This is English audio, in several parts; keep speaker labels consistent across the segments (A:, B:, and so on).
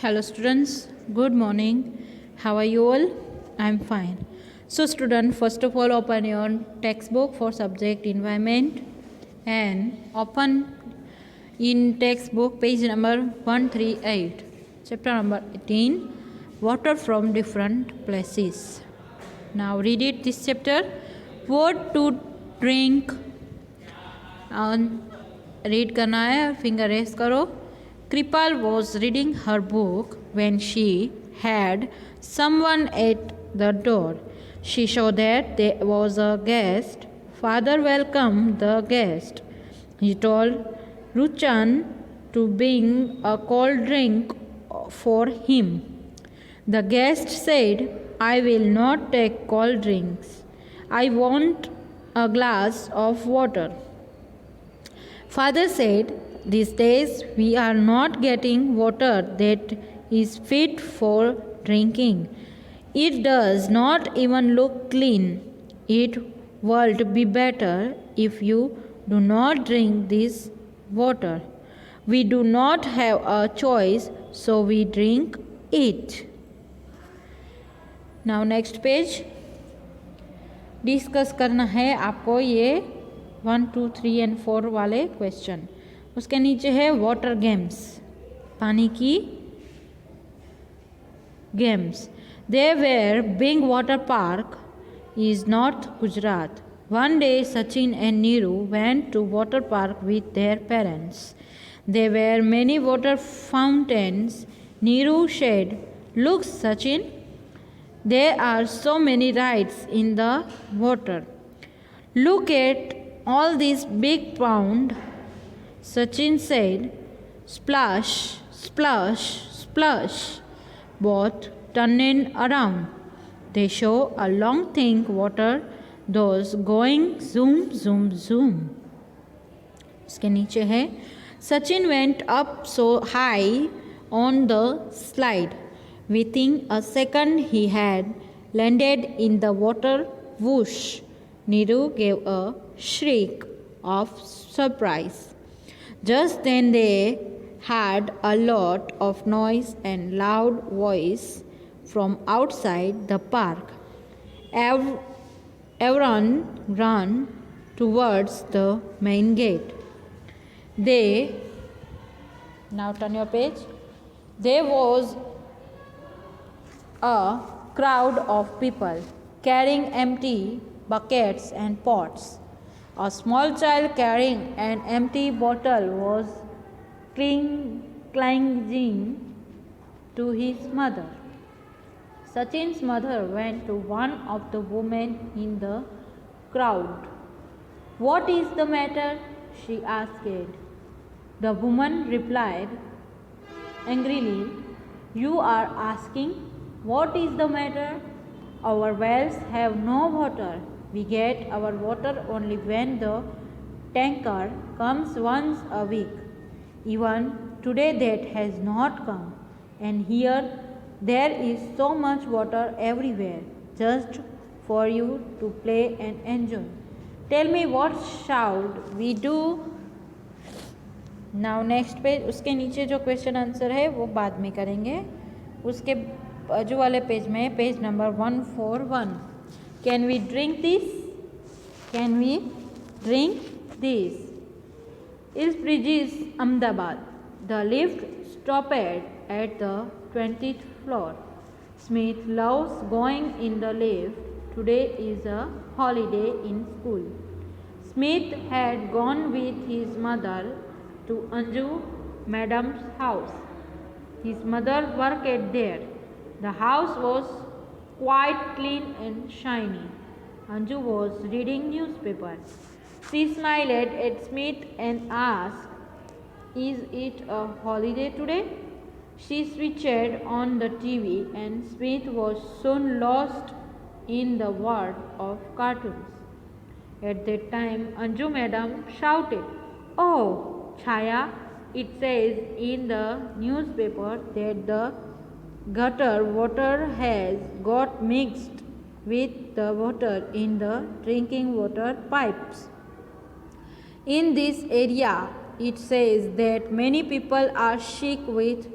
A: Hello students, good morning. How are you all? I'm fine. So student, first of all open your textbook for subject environment and open in textbook page number 138, chapter number 18, water from different places. Now read it this chapter. What to drink? Read करना है, finger race करो. Kripal was reading her book when she had someone at the door. She saw that there was a guest. Father welcomed the guest. He told Ruchan to bring a cold drink for him. The guest said, I will not take cold drinks. I want a glass of water. Father said, these days we are not getting water that is fit for drinking. It does not even look clean. It would be better if you do not drink this water. We do not have a choice, so we drink it. Now next page. Discuss करना है आपको ये 1, 2, 3 and 4 वाले question. उसके नीचे है water games, पानी की games. There were big water park is North Gujarat. One day Sachin and Neeru went to water park with their parents. There were many water fountains. Neeru said, look Sachin, there are so many rides in the water. Look at all these big pond. Sachin said, splash, splash, splash, both turning around. They saw a long thick water those going zoom, zoom, zoom. उसके नीचे है Sachin went up so high on the slide. Within a second he had landed in the water. Whoosh! Neeru gave a shriek of surprise. Just then they heard a lot of noise and loud voice from outside the park. Everyone ran towards the main gate. Now turn your page. There was a crowd of people carrying empty buckets and pots. A small child carrying an empty bottle was clinging to his mother. Sachin's mother went to one of the women in the crowd. What is the matter? She asked. The woman replied angrily, you are asking what is the matter? Our wells have no water. We get our water only when the tanker comes once a week. Even today that has not come. And here there is so much water everywhere, just for you to play and enjoy. Tell me what should we do? Now next page. उसके नीचे जो question answer है वो बाद में करेंगे. उसके बाजू वाले पेज में page number 141. Can we drink this? Can we drink this? East Bridges, Ahmedabad. The lift stopped at the 20th floor. Smith loves going in the lift. Today is a holiday in school. Smith had gone with his mother to Anju Madam's house. His mother worked there. The house was quite clean and shiny. Anju was reading newspaper. She smiled at Smith and asked, is it a holiday today? She switched on the TV and Smith was soon lost in the world of cartoons. At that time, Anju Madam shouted, oh, Chaya, it says in the newspaper that the gutter water has got mixed with the water in the drinking water pipes. In this area, it says that many people are sick with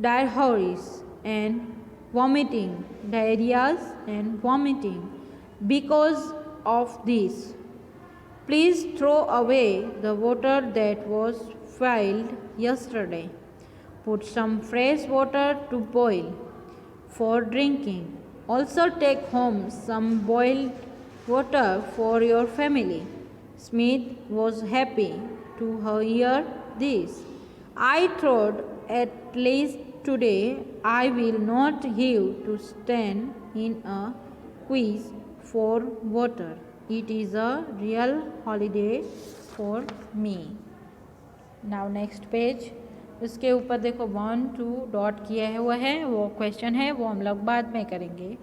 A: diarrheas and vomiting, diarrheas and vomiting. Because of this, please throw away the water that was filed yesterday. Put some fresh water to boil for drinking. Also take home some boiled water for your family. Smith was happy to hear this. I thought at least today I will not have to stand in a quiz for water. It is a real holiday for me. Now next page. इसके ऊपर देखो 1 2 dot किया हुआ है, वो question है, वो हम लोग बाद में करेंगे।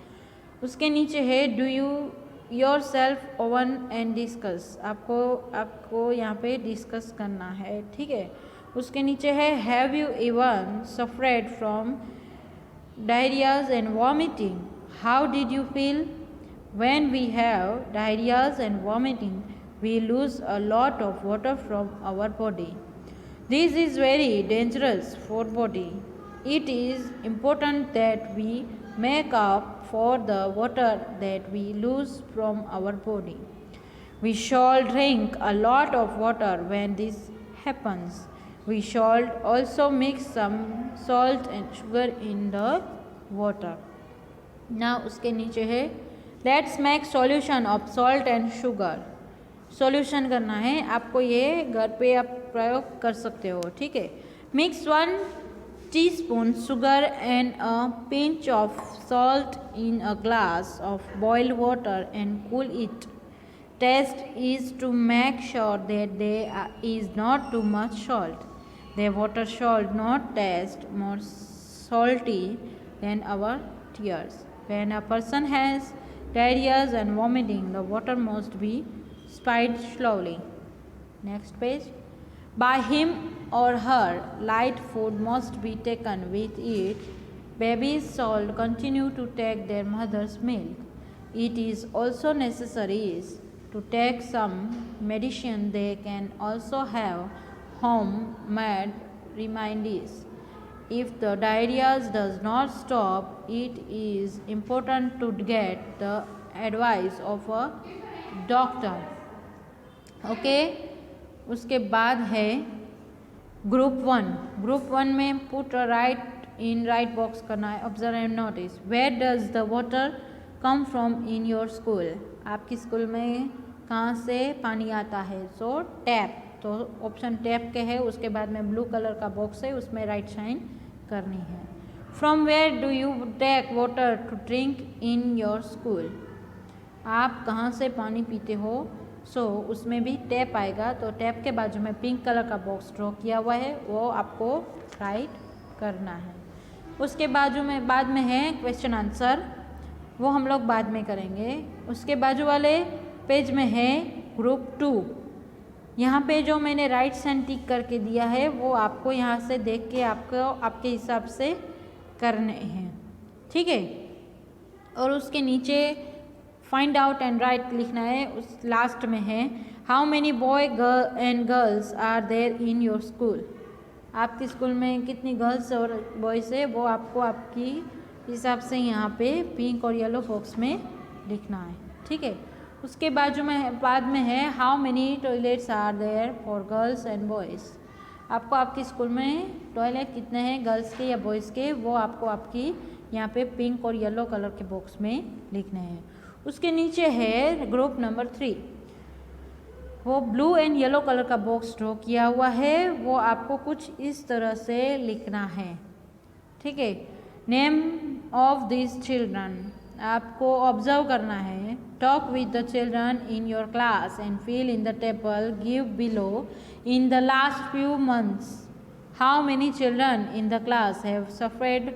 A: उसके नीचे है do you your self oven and discuss, आपको यहाँ पे डिस्कस करना है, ठीक है। उसके नीचे है have you even suffered from diarrhoeas and vomiting, how did you feel? When we have diarrhoeas and vomiting we lose a lot of water from our body. This is very dangerous for body. It is important that we make up for the water that we lose from our body. We shall drink a lot of water when this happens. We shall also mix some salt and sugar in the water. Now उसके नीचे है Let's make solution of salt and sugar. Solution करना है आपको, ये घर पे आप प्रयोग कर सकते हो, ठीक है। Mix 1 teaspoon sugar and a pinch of salt in a glass of boiled water and cool it. Taste is to make sure that there is not too much salt. The water should not taste more salty than our tears. When a person has diarrhea and vomiting, the water must be spied slowly. Next page. By him or her, light food must be taken with it. Babies should continue to take their mother's milk. It is also necessary to take some medicine. They can also have homemade remedies. If the diarrhea does not stop, it is important to get the advice of a doctor. Okay उसके बाद है group 1. Group 1 में put right box करना है. Observe and notice where does the water come from in your school, आपकी school में कहाँ से पानी आता है? सो टैप, तो ऑप्शन टैप के है, उसके बाद में ब्लू कलर का बॉक्स है, उसमें राइट साइन करनी है. From where do you take water to drink in your school, आप कहाँ से पानी पीते हो? सो उसमें भी टैप आएगा, तो टैप के बाजू में पिंक कलर का बॉक्स ड्रॉ किया हुआ है, वो आपको राइट करना है. उसके बाद में है क्वेश्चन आंसर, वो हम लोग बाद में करेंगे. उसके बाजू वाले पेज में है ग्रुप 2. यहाँ पे जो मैंने राइट साइन टिक करके दिया है वो आपको यहाँ से देख के आपके हिसाब से करने हैं, ठीक है. और उसके नीचे फाइंड आउट एंड राइट लिखना है. उस लास्ट में है how many boy and girls are there in your school, आपकी स्कूल में कितनी गर्ल्स और बॉयज़ है, वो आपको आपकी हिसाब से यहाँ पे पिंक और येलो बॉक्स में लिखना है, ठीक है. उसके बाद में है how many toilets are there for girls and boys, आपको आपकी स्कूल में टॉयलेट कितने हैं गर्ल्स के या बॉयज़ के, वो आपको आपकी यहाँ पे पिंक और येलो कलर के बॉक्स में लिखने हैं. उसके नीचे है ग्रुप नंबर 3, वो ब्लू एंड येलो कलर का बॉक्स ड्रॉ किया हुआ है, वो आपको कुछ इस तरह से लिखना है, ठीक है. नेम ऑफ दिस चिल्ड्रन आपको ऑब्जर्व करना है. Talk with the children in your class and fill in the table give below. In the last few months how many children in the class have suffered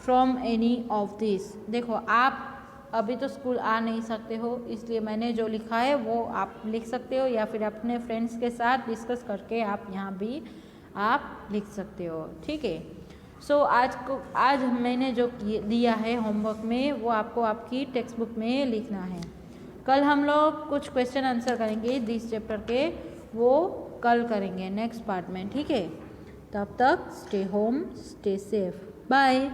A: from any of this. देखो आप अभी तो school आ नहीं सकते हो, इसलिए मैंने जो लिखा है वो आप लिख सकते हो, या फिर अपने फ्रेंड्स के साथ डिस्कस करके आप यहाँ भी आप लिख सकते हो, ठीक है. सो आज मैंने जो दिया है होमवर्क में वो आपको आपकी टेक्स्ट बुक में लिखना है. कल हम लोग कुछ क्वेश्चन आंसर करेंगे दिस चैप्टर के, वो कल करेंगे नेक्स्ट पार्ट में, ठीक है. तब तक stay home stay safe. Bye.